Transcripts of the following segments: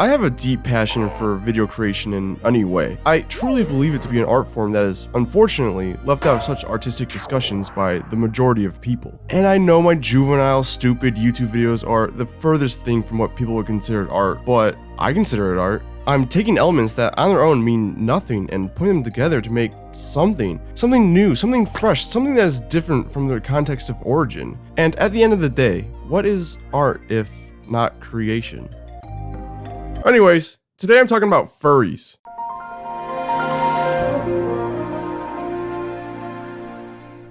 I have a deep passion for video creation in any way. I truly believe it to be an art form that is, unfortunately, left out of such artistic discussions by the majority of people. And I know my juvenile, stupid YouTube videos are the furthest thing from what people would consider art, but I consider it art. I'm taking elements that on their own mean nothing and putting them together to make something new, something fresh, something that is different from their context of origin. And at the end of the day, what is art if not creation? Anyways, today I'm talking about furries.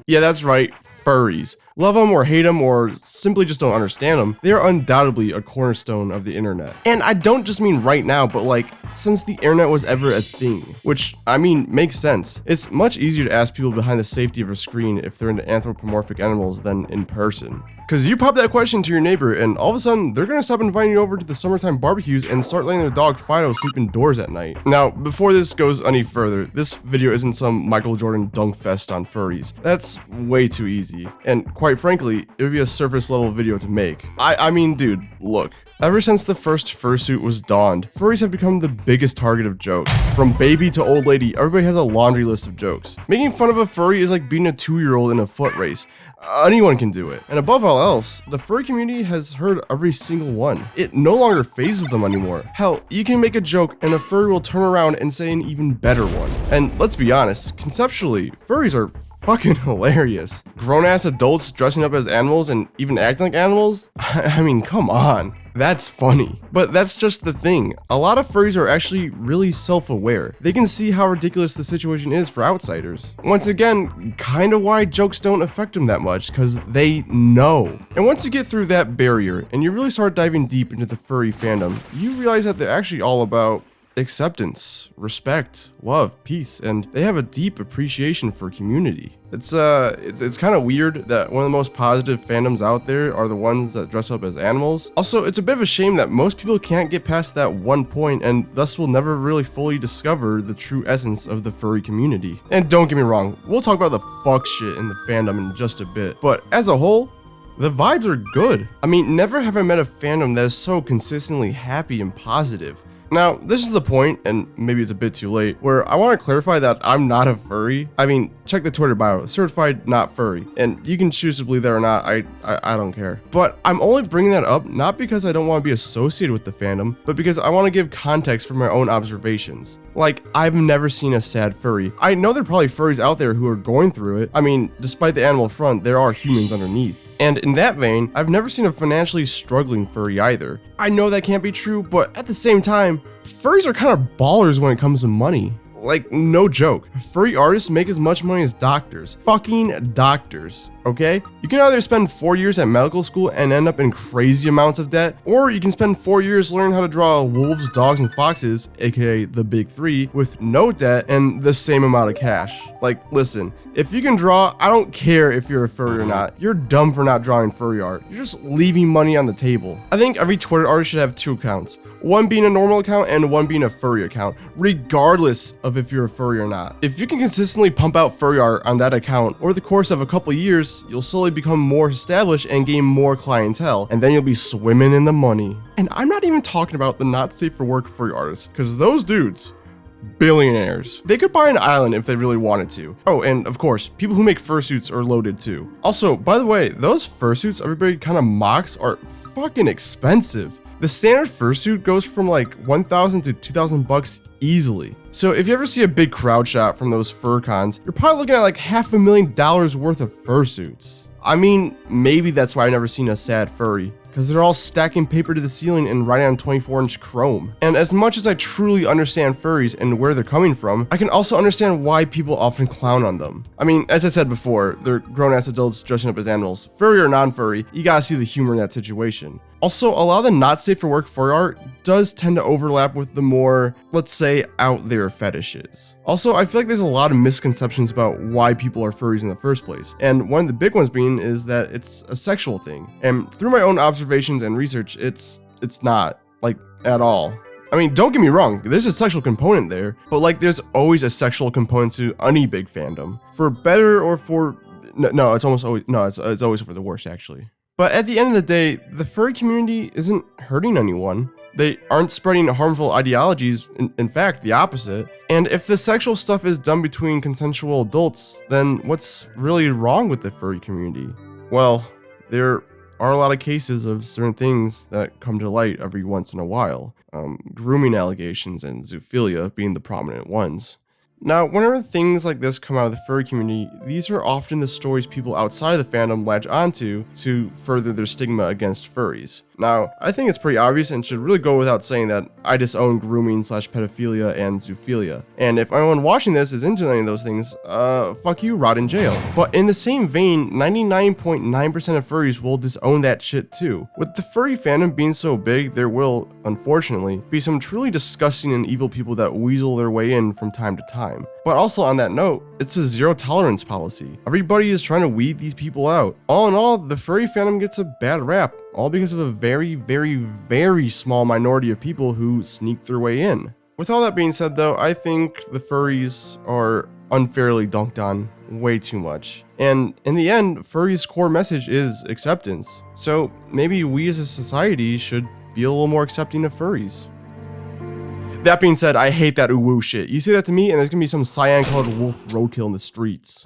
Yeah, that's right, furries. Love them or hate them or simply just don't understand them, they are undoubtedly a cornerstone of the internet. And I don't just mean right now, but like since the internet was ever a thing, which I mean makes sense. It's much easier to ask people behind the safety of a screen if they're into anthropomorphic animals than in person. Cause you pop that question to your neighbor and all of a sudden they're gonna stop inviting you over to the summertime barbecues and start letting their dog Fido sleep indoors at night. Now, before this goes any further, this video isn't some Michael Jordan dunk fest on furries. That's way too easy. And quite frankly, it would be a surface level video to make. I mean, dude, look. Ever since the first fursuit was donned, furries have become the biggest target of jokes. From baby to old lady, everybody has a laundry list of jokes. Making fun of a furry is like beating a 2-year-old in a foot race. Anyone can do it. And above all else, the furry community has heard every single one. It no longer phases them anymore. Hell, you can make a joke and a furry will turn around and say an even better one. And let's be honest, conceptually, furries are fucking hilarious. Grown-ass adults dressing up as animals and even acting like animals? I mean, come on. That's funny. But that's just the thing. A lot of furries are actually really self-aware. They can see how ridiculous the situation is for outsiders. Once again, kind of why jokes don't affect them that much, because they know. And once you get through that barrier and you really start diving deep into the furry fandom, you realize that they're actually all about acceptance, respect, love, peace, and they have a deep appreciation for community. It's kind of weird that one of the most positive fandoms out there are the ones that dress up as animals. Also, it's a bit of a shame that most people can't get past that one point and thus will never really fully discover the true essence of the furry community. And don't get me wrong, we'll talk about the fuck shit in the fandom in just a bit, but as a whole, the vibes are good. I mean, never have I met a fandom that is so consistently happy and positive. Now, this is the point, and maybe it's a bit too late, where I want to clarify that I'm not a furry. I mean, check the Twitter bio, certified not furry, and you can choose to believe that or not, I don't care. But I'm only bringing that up not because I don't want to be associated with the fandom, but because I want to give context for my own observations. Like, I've never seen a sad furry. I know there are probably furries out there who are going through it. I mean, despite the animal front, there are humans underneath. And in that vein, I've never seen a financially struggling furry either. I know that can't be true, but at the same time, furries are kind of ballers when it comes to money. Like, no joke. Furry artists make as much money as doctors. Fucking doctors, okay? You can either spend 4 years at medical school and end up in crazy amounts of debt, or you can spend 4 years learning how to draw wolves, dogs, and foxes, aka the big three, with no debt and the same amount of cash. Like, listen, if you can draw, I don't care if you're a furry or not. You're dumb for not drawing furry art. You're just leaving money on the table. I think every Twitter artist should have 2 accounts. One being a normal account and one being a furry account, regardless of if you're a furry or not. If you can consistently pump out furry art on that account over the course of a couple years, you'll slowly become more established and gain more clientele, and then you'll be swimming in the money. And I'm not even talking about the not safe for work furry artists, because those dudes, billionaires. They could buy an island if they really wanted to. Oh, and of course, people who make fursuits are loaded too. Also, by the way, those fursuits everybody kind of mocks are fucking expensive. The standard fursuit goes from like 1,000 to 2,000 bucks easily. So if you ever see a big crowd shot from those fur cons, you're probably looking at like $500,000 worth of fursuits. I mean, maybe that's why I've never seen a sad furry, because they're all stacking paper to the ceiling and writing on 24-inch chrome. And as much as I truly understand furries and where they're coming from, I can also understand why people often clown on them. I mean, as I said before, they're grown-ass adults dressing up as animals. Furry or non-furry, you gotta see the humor in that situation. Also, a lot of the not safe for work fur art does tend to overlap with the more, let's say, out there fetishes. Also, I feel like there's a lot of misconceptions about why people are furries in the first place. And one of the big ones being is that it's a sexual thing. And through my own observations and research, it's not, like, at all. I mean, don't get me wrong, there's a sexual component there, but like there's always a sexual component to any big fandom. For better or for, no, it's almost always, no, it's always for the worst actually. But at the end of the day, the furry community isn't hurting anyone. They aren't spreading harmful ideologies, in fact, the opposite. And if the sexual stuff is done between consensual adults, then what's really wrong with the furry community? Well, there are a lot of cases of certain things that come to light every once in a while. Grooming allegations and zoophilia being the prominent ones. Now, whenever things like this come out of the furry community, these are often the stories people outside of the fandom latch onto to further their stigma against furries. Now, I think it's pretty obvious and should really go without saying that I disown grooming / pedophilia and zoophilia. And if anyone watching this is into any of those things, fuck you, rot in jail. But in the same vein, 99.9% of furries will disown that shit too. With the furry fandom being so big, there will, unfortunately, be some truly disgusting and evil people that weasel their way in from time to time. But also on that note, it's a zero tolerance policy. Everybody is trying to weed these people out. All in all, the furry fandom gets a bad rap, all because of a very, very, very small minority of people who sneak their way in. With all that being said though, I think the furries are unfairly dunked on way too much. And in the end, furries' core message is acceptance. So maybe we as a society should be a little more accepting of furries. That being said, I hate that ooh-woo shit. You say that to me and there's gonna be some cyan-colored wolf roadkill in the streets.